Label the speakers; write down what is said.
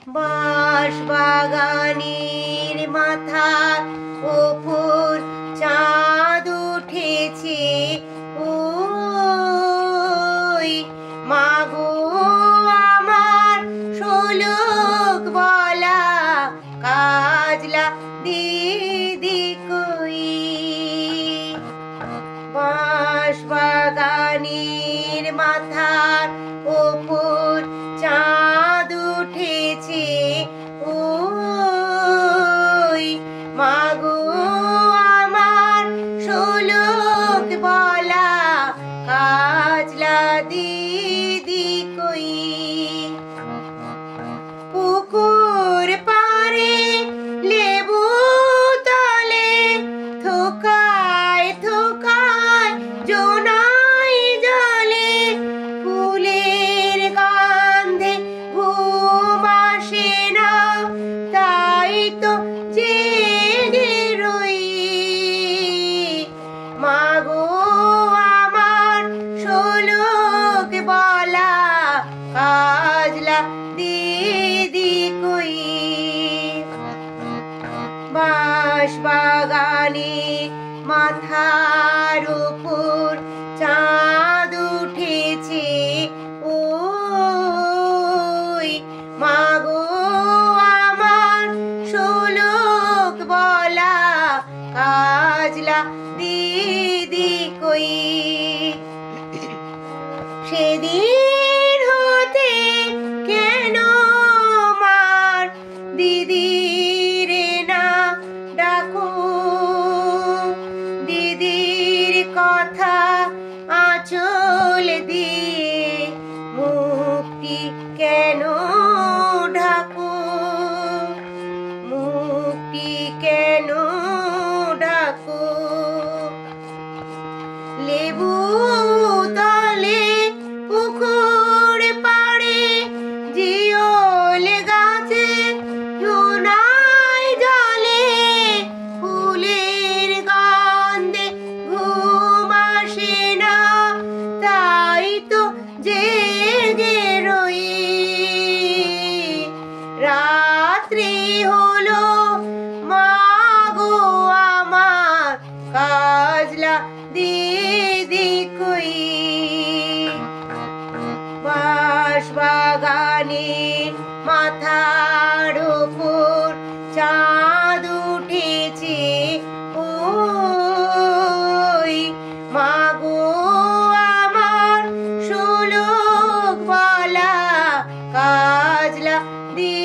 Speaker 1: বাঁশ বাগানের মাথার ওপর চাঁদ উঠেছে, ওই মাগো আমার শোলক বলা কাজলা দিদি কই। বাঁশ বাগানের মাথার ওপর চাঁদ উঠেছে, ওই মাগো আমার শোলক বলা কাজলা দিদি কই। পুকুর পাড়ে লেবু তলে থোকায় থোকায় জোনাই জলে, ফুলের গন্ধে ঘুম আসে না, তাই তো জেগে রই। মাগো আমার শোলক বলা কাজলা দিদি কই। বাঁশ বাগানে মাথার উপর চাঁদ উঠেছে, ওই মাগো আমার শোলক বলা কাজলা দিদি কই। সেদিন হতে কেন মার দিদি রে না ডাকো, দিদির কথা আঁচল দিয়ে মুক্তি কেন ঢাকো, মুক্তি কেন ঢাকো। লেবু তলে পুকুর পাড়ে জিওল গাছে জোনাই জলে, ফুলের গন্ধে ঘুম আসে না, তাই তো জেগে রই। রাত্রি হলো মাগো আমার কাজলা দিদি কই। বাঁশ বাগানে মাথার ওপর চাঁদ উঠেছে, ওই মাগো আমার শোলক বলা কাজলা দিদি